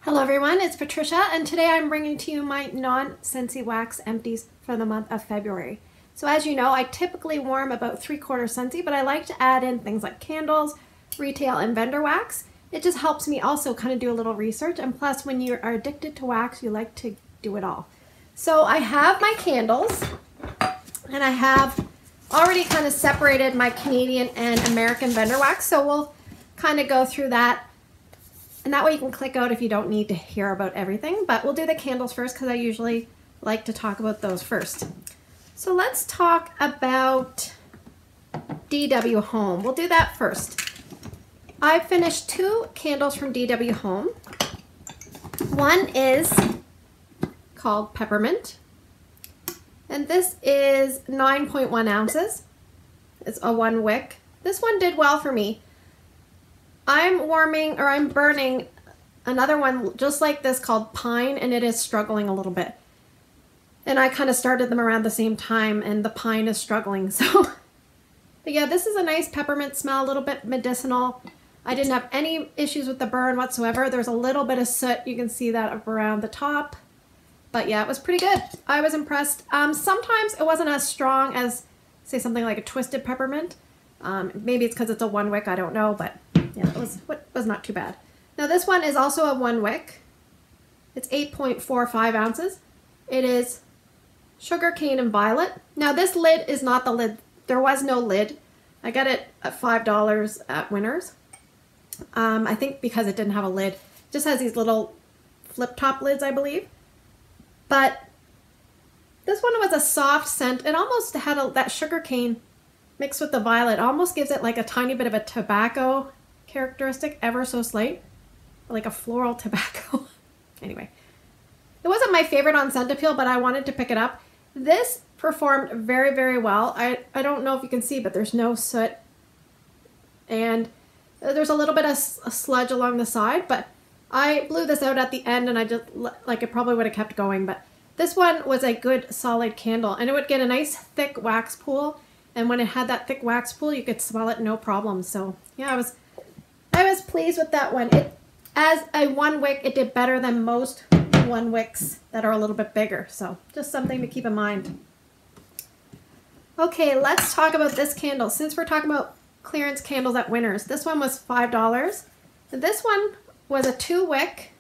Hello everyone, it's Patricia, and today I'm bringing to you my Non-Scentsy wax empties for the month of February. So as you know, I typically warm about 3/4 Scentsy, but I like to add in things like candles, retail, and vendor wax. It just helps me also kind of do a little research, and plus when you are addicted to wax, you like to do it all. So I have my candles, and I have already kind of separated my Canadian and American vendor wax, so we'll kind of go through that. And that way you can click out if you don't need to hear about everything. But we'll do the candles first because I usually like to talk about those first. So let's talk about DW Home. We'll do that first. I finished 2 candles from DW Home. One is called Peppermint. And this is 9.1 ounces. It's a 1 wick. This one did well for me. I'm burning another one just like this called Pine, and it is struggling a little bit. And I kind of started them around the same time, and the Pine is struggling. So, but yeah, this is a nice peppermint smell, a little bit medicinal. I didn't have any issues with the burn whatsoever. There's a little bit of soot. You can see that up around the top. But yeah, it was pretty good. I was impressed. Sometimes it wasn't as strong as, say, something like a Twisted Peppermint. Maybe it's because it's a 1 wick, I don't know, but yeah, it was not too bad. Now this one is also a 1 wick. It's 8.45 ounces. It is sugarcane and violet. Now this lid is not the lid. There was no lid. I got it at $5 at Winners. I think because it didn't have a lid. It just has these little flip top lids, I believe. But this one was a soft scent. It almost had that sugarcane mixed with the violet. Almost gives it like a tiny bit of a tobacco characteristic, ever so slight, like a floral tobacco. Anyway, it wasn't my favorite on scent appeal, but I wanted to pick it up. This performed very, very well. I don't know if you can see, but there's no soot, and there's a little bit of a sludge along the side, but I blew this out at the end, and I just, like, it probably would have kept going, but this one was a good solid candle, and it would get a nice thick wax pool, and when it had that thick wax pool, you could smell it no problem. So yeah, I was pleased with that one. As a 1 wick, it did better than most 1 wicks that are a little bit bigger. So just something to keep in mind. Okay, let's talk about this candle. Since we're talking about clearance candles at Winners, this one was $5. And this one was a 2 wick.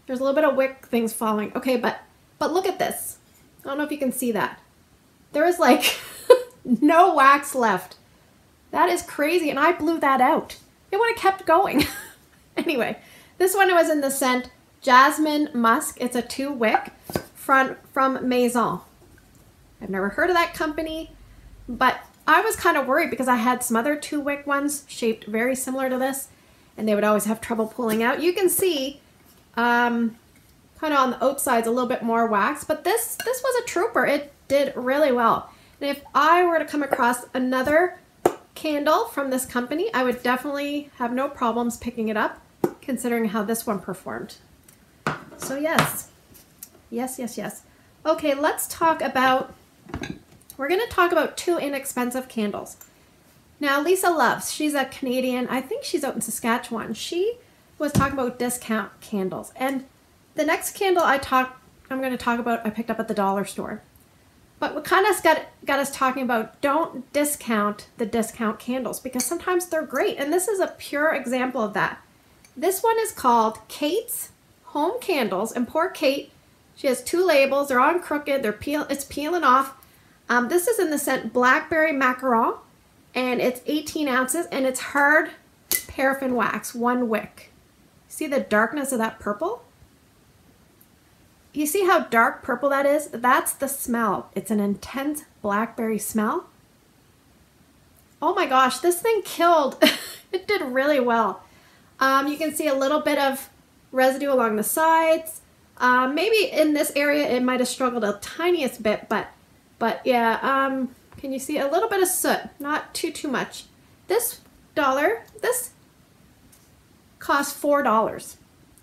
There's a little bit of wick things falling. Okay, but look at this. I don't know if you can see that. There is like no wax left. That is crazy, and I blew that out. It would have kept going. Anyway, this one was in the scent Jasmine Musk. It's a 2 wick from Maison. I've never heard of that company, but I was kind of worried because I had some other 2 wick ones shaped very similar to this, and they would always have trouble pulling out. You can see kind of on the outside's a little bit more wax, but this was a trooper. It did really well. And if I were to come across another candle from this company, I would definitely have no problems picking it up, considering how this one performed. So yes. Okay, let's talk about, we're going to talk about 2 inexpensive candles. Now, Lisa Loves, she's a Canadian, I think she's out in Saskatchewan. She was talking about discount candles. And the next candle I'm going to talk about, I picked up at the dollar store. But what kind of got us talking about, don't discount the discount candles, because sometimes they're great. And this is a pure example of that. This one is called Kate's Home Candles. And poor Kate, she has 2 labels. They're on crooked. It's peeling off. This is in the scent Blackberry Macaron. And it's 18 ounces. And it's hard paraffin wax, 1 wick. See the darkness of that purple? You see how dark purple that is? That's the smell. It's an intense blackberry smell. Oh my gosh, this thing killed. It did really well. You can see a little bit of residue along the sides. Maybe in this area it might have struggled a tiniest bit, but yeah, can you see a little bit of soot? Not too much. This cost $4.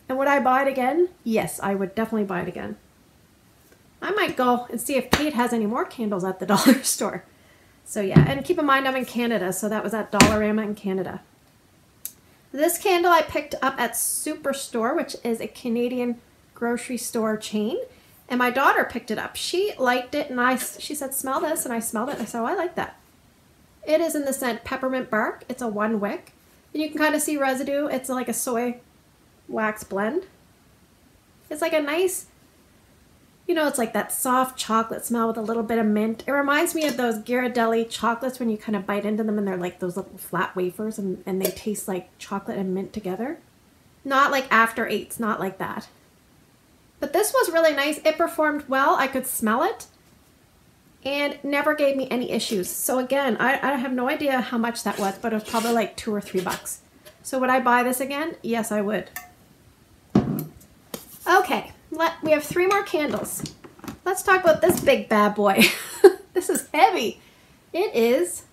And would I buy it again? Yes, I would definitely buy it again. I might go and see if Kate has any more candles at the dollar store. So yeah, and keep in mind I'm in Canada, so that was at Dollarama in Canada. This candle I picked up at Superstore, which is a Canadian grocery store chain. And my daughter picked it up. She liked it, and she said, smell this, and I smelled it. And I said, oh, I like that. It is in the scent Peppermint Bark. It's a 1 wick. And you can kind of see residue. It's like a soy wax blend. It's like a nice, you know, it's like that soft chocolate smell with a little bit of mint. It reminds me of those Ghirardelli chocolates when you kind of bite into them and they're like those little flat wafers and they taste like chocolate and mint together. Not like After Eights, not like that. But this was really nice. It performed well. I could smell it and never gave me any issues. So again, I have no idea how much that was, but it was probably like $2 or $3. So would I buy this again? Yes, I would. Okay, we have 3 more candles. Let's talk about this big bad boy. This is heavy. It is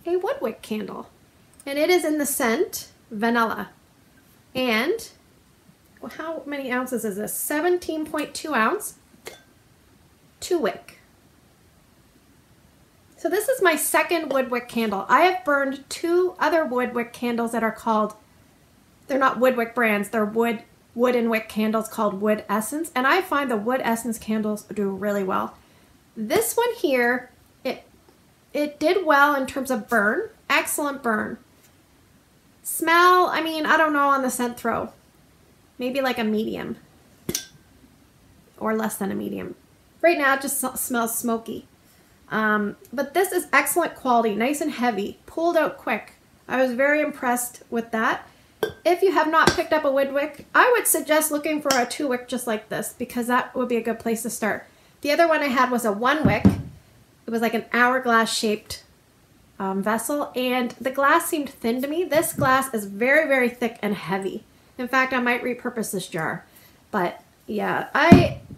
a Woodwick candle. And it is in the scent Vanilla. And well, how many ounces is this? 17.2 ounce, 2 wick. So this is my second Woodwick candle. I have burned 2 other Woodwick candles that are called, they're not Woodwick brands, they're wood and wick candles called Wood Essence. And I find the Wood Essence candles do really well. This one here, it did well in terms of burn. Excellent burn. Smell, I mean, I don't know on the scent throw. Maybe like a medium. Or less than a medium. Right now it just smells smoky. But this is excellent quality, nice and heavy, pulled out quick. I was very impressed with that. If you have not picked up a Woodwick, I would suggest looking for a 2 wick just like this because that would be a good place to start. The other one I had was a 1 wick. It was like an hourglass shaped vessel and the glass seemed thin to me. This glass is very, very thick and heavy. In fact, I might repurpose this jar. But yeah,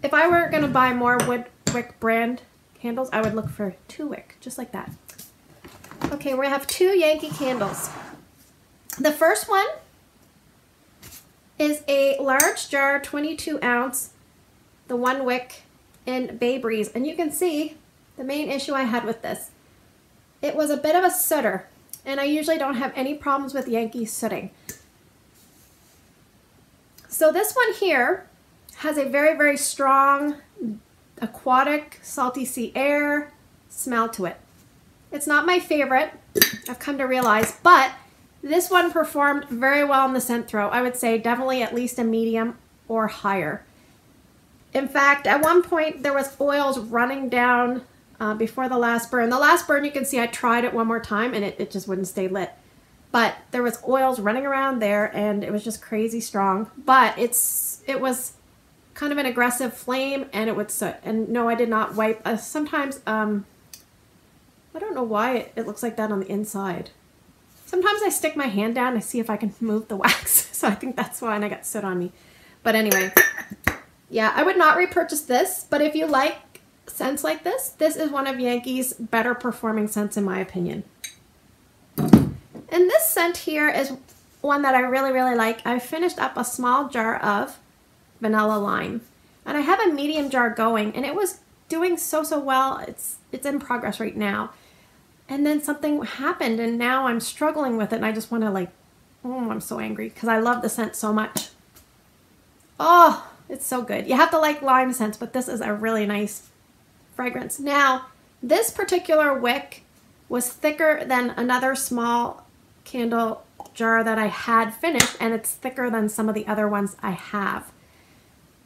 if I were going to buy more Woodwick brand candles, I would look for 2 wick, just like that. Okay, we have 2 Yankee candles. The first one is a large jar, 22 ounce, the 1 wick in Bay Breeze. And you can see the main issue I had with this. It was a bit of a sooter, and I usually don't have any problems with Yankee sooting. So this one here has a very, very strong aquatic, salty sea air smell to it. It's not my favorite, I've come to realize, but this one performed very well in the scent throw. I would say definitely at least a medium or higher. In fact, at one point there was oils running down before the last burn. The last burn, you can see I tried it one more time and it just wouldn't stay lit. But there was oils running around there and it was just crazy strong. But it was kind of an aggressive flame and it would soot. And no, I did not wipe. Sometimes, I don't know why it looks like that on the inside. Sometimes I stick my hand down and I see if I can move the wax. So I think that's why, and I got soot on me. But anyway, yeah, I would not repurchase this. But if you like scents like this is one of Yankee's better performing scents in my opinion. And this scent here is one that I really, really like. I finished up a small jar of vanilla lime. And I have a medium jar going and it was doing so well. It's in progress right now. And then something happened and now I'm struggling with it and I just want to like, oh, I'm so angry because I love the scent so much. Oh, it's so good. You have to like lime scents, but this is a really nice fragrance. Now, this particular wick was thicker than another small candle jar that I had finished and it's thicker than some of the other ones I have.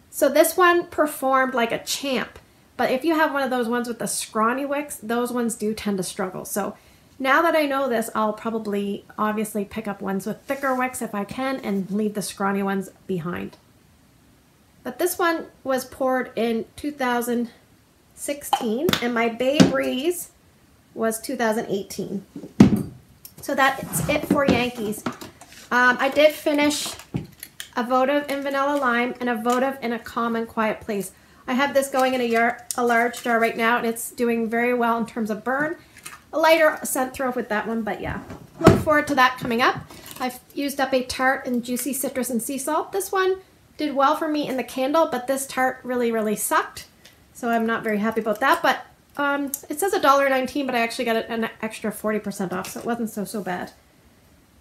So this one performed like a champ. But if you have one of those ones with the scrawny wicks, those ones do tend to struggle. So now that I know this, I'll probably obviously pick up ones with thicker wicks if I can and leave the scrawny ones behind. But this one was poured in 2016 and my Bay Breeze was 2018. So that's it for Yankees. I did finish a votive in vanilla lime and a votive in a calm and quiet place. I have this going in a large jar right now and it's doing very well in terms of burn. A lighter scent throw with that one, but yeah. Look forward to that coming up. I've used up a tart in Juicy Citrus and Sea Salt. This one did well for me in the candle, but this tart really, really sucked. So I'm not very happy about that, but it says $1.19, but I actually got an extra 40% off, so it wasn't so bad.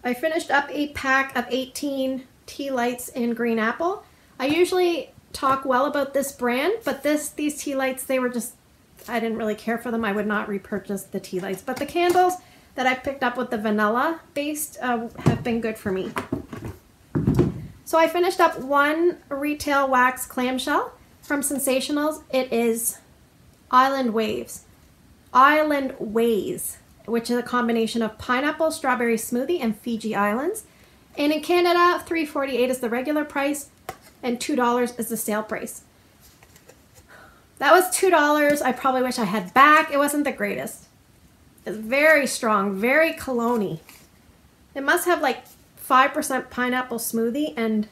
I finished up a pack of 18 tea lights in green apple. I usually talk well about this brand, but these tea lights, they were just, I didn't really care for them. I would not repurchase the tea lights, but the candles that I picked up with the vanilla based have been good for me. So I finished up one retail wax clamshell from Scentsationals. It is Island Waves, which is a combination of pineapple, strawberry smoothie, and Fiji Islands. And in Canada, $3.48 is the regular price, and $2 is the sale price. That was $2. I probably wish I had back. It wasn't the greatest. It's very strong, very cologne-y. It must have like 5% pineapple smoothie and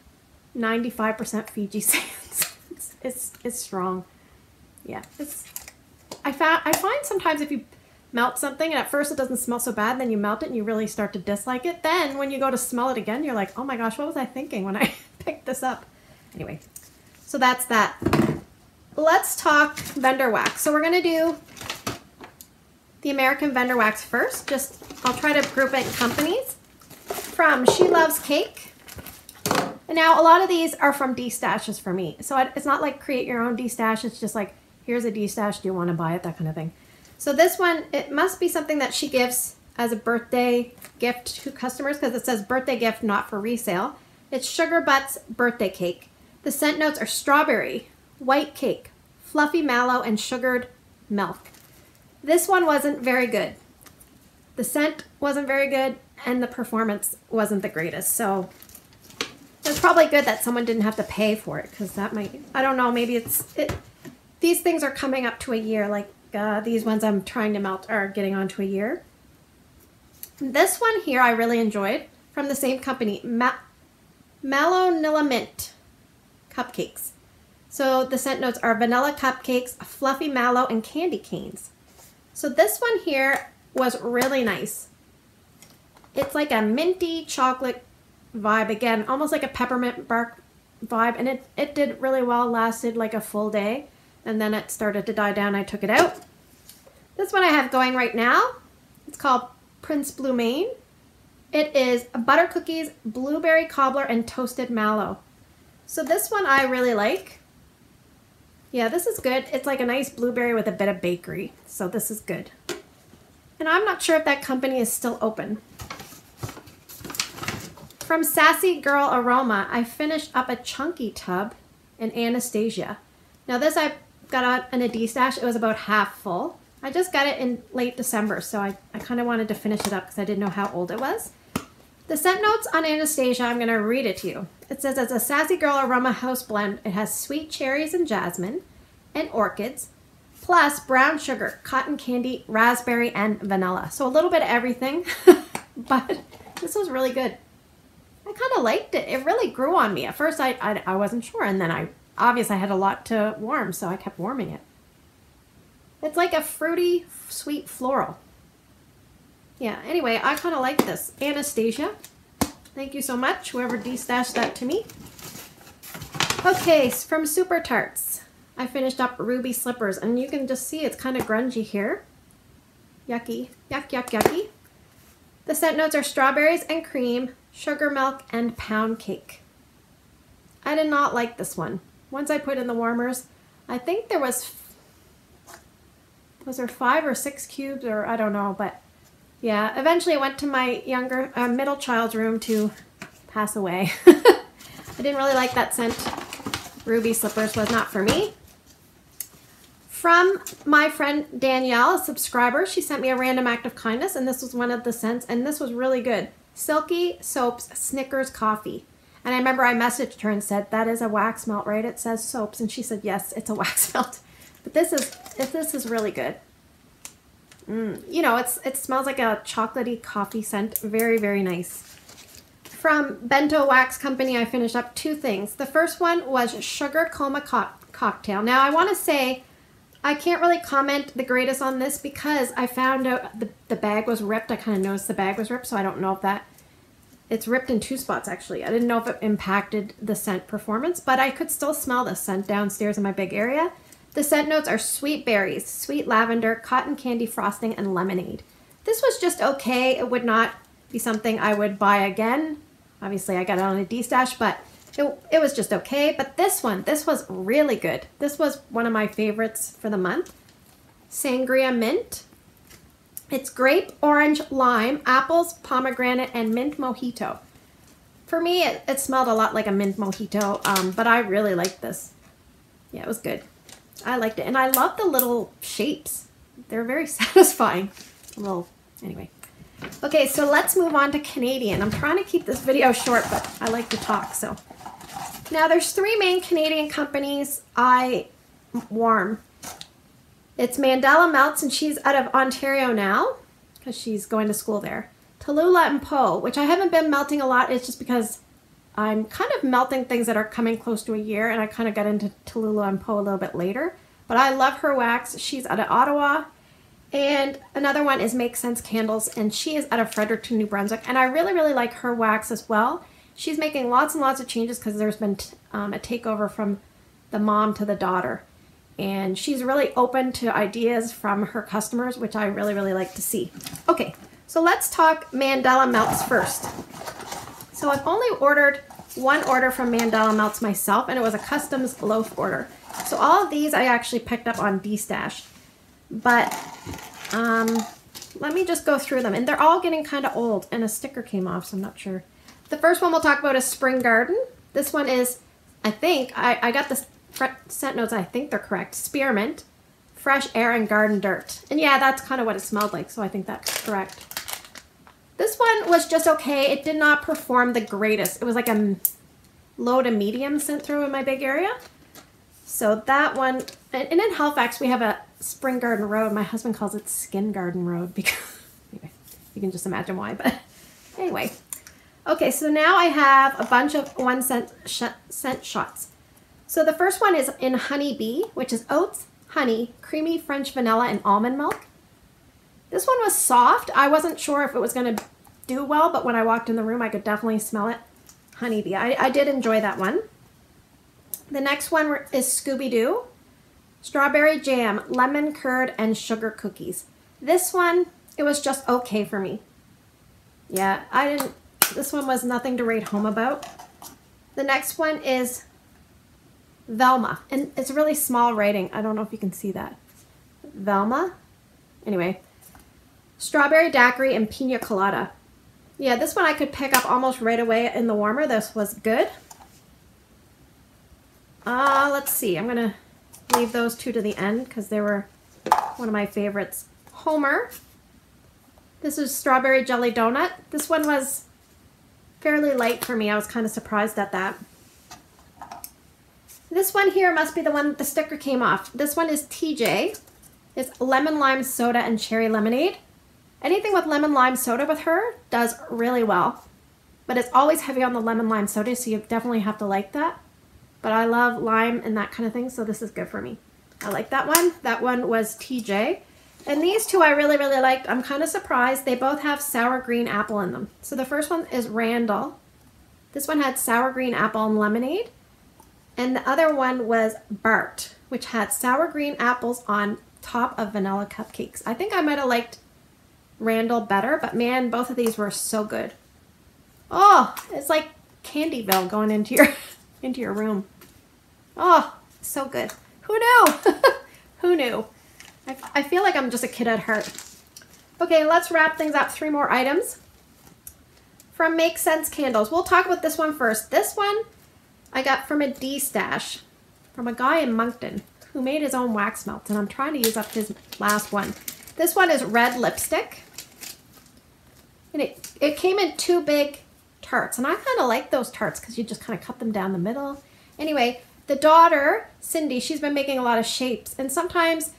95% Fiji sands. It's strong. Yeah, I find sometimes if you melt something and at first it doesn't smell so bad, then you melt it and you really start to dislike it. Then when you go to smell it again, you're like, oh my gosh, what was I thinking when I picked this up? Anyway, so that's that. Let's talk vendor wax. So we're gonna do the American vendor wax first. I'll try to group it in companies. From She Loves Cake. And now a lot of these are from D-stashes for me. So it's not like create your own D-stash. It's just like, here's a D-stash. Do you want to buy it? That kind of thing. So this one, it must be something that she gives as a birthday gift to customers because it says birthday gift, not for resale. It's Sugar Butts Birthday Cake. The scent notes are strawberry, white cake, fluffy mallow, and sugared milk. This one wasn't very good. The scent wasn't very good, and the performance wasn't the greatest. So it's probably good that someone didn't have to pay for it because that might, I don't know, maybe these things are coming up to a year. Like these ones I'm trying to melt are getting on to a year. This one here I really enjoyed from the same company, Mallow Mint Cupcakes. So the scent notes are vanilla cupcakes, fluffy mallow, and candy canes. So this one here was really nice. It's like a minty chocolate vibe. Again, almost like a peppermint bark vibe. And it did really well, lasted like a full day. And then it started to die down. I took it out. This one I have going right now. It's called Prince Blue Main. It is butter cookies, blueberry cobbler, and toasted mallow. So this one I really like. Yeah, this is good. It's like a nice blueberry with a bit of bakery. So this is good. And I'm not sure if that company is still open. From Sassy Girl Aroma, I finished up a chunky tub in Anastasia. Now this I got in a D-stash. It was about half full. I just got it in late December, so I kind of wanted to finish it up because I didn't know how old it was. The scent notes on Anastasia, I'm going to read it to you. It says, as a Sassy Girl Aroma house blend, it has sweet cherries and jasmine and orchids, plus brown sugar, cotton candy, raspberry, and vanilla. So a little bit of everything, but this was really good. I kind of liked it. It really grew on me. At first, I wasn't sure, and then I had a lot to warm, so I kept warming it. It's like a fruity, sweet floral. Yeah, anyway, I kind of like this. Anastasia, thank you so much, whoever de-stashed that to me. Okay, from Supertarts, I finished up Ruby Slippers, and you can just see it's kind of grungy here. Yucky, yuck, yuck, yucky. The scent notes are strawberries and cream, sugar milk, and pound cake. I did not like this one. Once I put in the warmers, I think there was there 5 or 6 cubes, or I don't know, but yeah, eventually I went to my middle child's room to pass away. I didn't really like that scent. Ruby Slippers was not for me. From my friend Danielle, a subscriber, she sent me a random act of kindness, and this was one of the scents, and this was really good. Silkey Soaps Snickers Coffee. And I remember I messaged her and said, that is a wax melt, right? It says soaps. And she said, yes, it's a wax melt. But this is really good. You know, it smells like a chocolatey coffee scent. Very, very nice. From Bento Wax Company, I finished up 2 things. The first one was Sugar Coma Cocktail. Now, I want to say, I can't really comment the greatest on this because I found out the bag was ripped. I kind of noticed the bag was ripped, so I don't know if that... It's ripped in 2 spots, actually. I didn't know if it impacted the scent performance, but I could still smell the scent downstairs in my big area. The scent notes are sweet berries, sweet lavender, cotton candy frosting, and lemonade. This was just okay. It would not be something I would buy again. Obviously, I got it on a D-stash, but it was just okay. But this was really good. This was one of my favorites for the month. Sangria Mint. It's grape, orange, lime, apples, pomegranate, and mint mojito. For me, it smelled a lot like a mint mojito, but I really liked this. Yeah, it was good. I liked it. And I love the little shapes. They're very satisfying. Anyway. Okay, so let's move on to Canadian. I'm trying to keep this video short, but I like to talk, so. Now, there's 3 main Canadian companies I warm. It's Mandala Melts, and she's out of Ontario now because she's going to school there. Tallulah and Poe, which I haven't been melting a lot. It's just because I'm kind of melting things that are coming close to a year, and I kind of got into Tallulah and Poe a little bit later. But I love her wax. She's out of Ottawa. And another one is Make Sense Candles, and she is out of Fredericton, New Brunswick. And I really, really like her wax as well. She's making lots and lots of changes because there's been a takeover from the mom to the daughter. And she's really open to ideas from her customers, which I really, really like to see. Okay, so let's talk Mandala Melts first. So I've only ordered one order from Mandala Melts myself, and it was a customs loaf order. So all of these I actually picked up on D-Stash. But let me just go through them. And they're all getting kind of old, and a sticker came off, so I'm not sure. The first one we'll talk about is Spring Garden. This one is, I think, I got the scent notes, I think they're correct. Spearmint, fresh air, and garden dirt. And yeah, that's kind of what it smelled like, so I think that's correct. This one was just okay. It did not perform the greatest. It was like a low to medium scent through in my big area. So that one, and in Halifax we have a Spring Garden Road. My husband calls it Skin Garden Road because, anyway, you can just imagine why, but anyway. Okay, so now I have a bunch of 1 cent scent shots. So the first one is in Honey Bee, which is oats, honey, creamy French vanilla, and almond milk. This one was soft. I wasn't sure if it was going to do well, but when I walked in the room, I could definitely smell it. Honey Bee. I did enjoy that one. The next one is Scooby-Doo, strawberry jam, lemon curd, and sugar cookies. This one, it was just okay for me. Yeah, this one was nothing to write home about. The next one is Velma, and it's really small writing. I don't know if you can see that. Velma. Anyway, strawberry daiquiri and pina colada. Yeah, this one I could pick up almost right away in the warmer. This was good. Let's see. I'm going to leave those 2 to the end because they were one of my favorites. Homer. This is strawberry jelly donut. This one was fairly light for me. I was kind of surprised at that. This one here must be the one that the sticker came off. This one is TJ. It's lemon lime soda and cherry lemonade. Anything with lemon lime soda with her does really well. But it's always heavy on the lemon lime soda, so you definitely have to like that. But I love lime and that kind of thing, so this is good for me. I like that one. That one was TJ. And these 2 I really, really liked. I'm kind of surprised. They both have sour green apple in them. So the first one is Randall. This one had sour green apple and lemonade. And the other one was Bart, which had sour green apples on top of vanilla cupcakes. I think I might have liked Randall better, but man, both of these were so good. Oh, it's like Candyville going into your room. Oh, so good. Who knew? Who knew? I feel like I'm just a kid at heart. Okay, let's wrap things up. 3 more items. From Make Sense Candles. We'll talk about this one first. This one I got from a D-Stash from a guy in Moncton who made his own wax melts, and I'm trying to use up his last one. This one is red lipstick. And it came in 2 big tarts, and I kind of like those tarts because you just kind of cut them down the middle. Anyway, the daughter, Cindy, she's been making a lot of shapes, and sometimes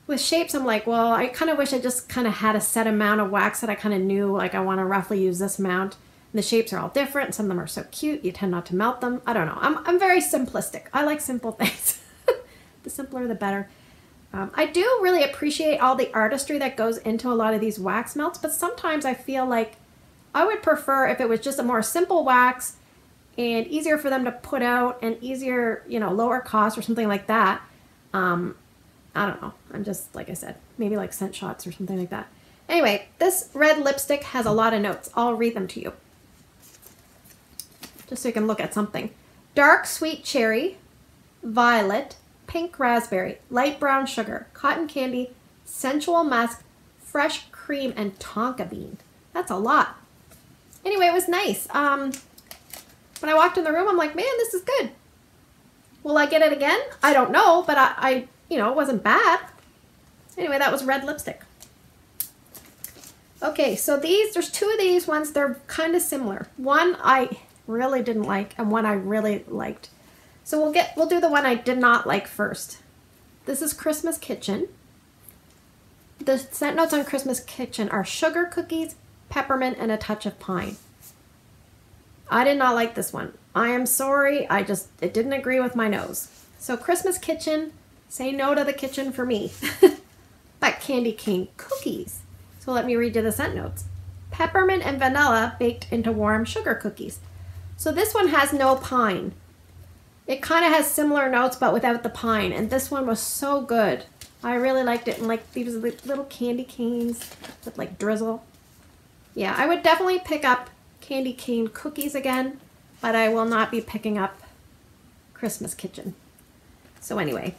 with shapes I'm like, well, I kind of wish I just kind of had a set amount of wax that I kind of knew, like I want to roughly use this amount. And the shapes are all different. Some of them are so cute, you tend not to melt them. I don't know. I'm very simplistic. I like simple things. The simpler the better. I do really appreciate all the artistry that goes into a lot of these wax melts, but sometimes I feel like I would prefer if it was just a more simple wax and easier for them to put out and easier, you know, lower cost or something like that. I don't know. I'm just, like I said, maybe like scent shots or something like that. Anyway, this red lipstick has a lot of notes. I'll read them to you, just so you can look at something. Dark sweet cherry, violet, pink raspberry, light brown sugar, cotton candy, sensual musk, fresh cream, and tonka bean. That's a lot. Anyway, it was nice. When I walked in the room, I'm like, man, this is good. Will I get it again? I don't know, but I you know, it wasn't bad. Anyway, that was red lipstick. Okay, so there's two of these ones. They're kind of similar. One I really didn't like, and one I really liked. So we'll do the one I did not like first. This is Christmas Kitchen. The scent notes on Christmas Kitchen are sugar cookies, peppermint, and a touch of pine. I did not like this one. I am sorry, it didn't agree with my nose. So Christmas Kitchen, say no to the kitchen for me. But candy cane cookies. So let me read you the scent notes. Peppermint and vanilla baked into warm sugar cookies. So this one has no pine. It kind of has similar notes, but without the pine. And this one was so good. I really liked it. And like these little candy canes with like drizzle. Yeah, I would definitely pick up candy cane cookies again, but I will not be picking up Christmas Kitchen. So anyway,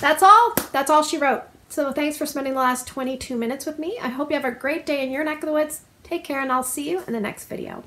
that's all. That's all she wrote. So thanks for spending the last 22 minutes with me. I hope you have a great day in your neck of the woods. Take care, and I'll see you in the next video.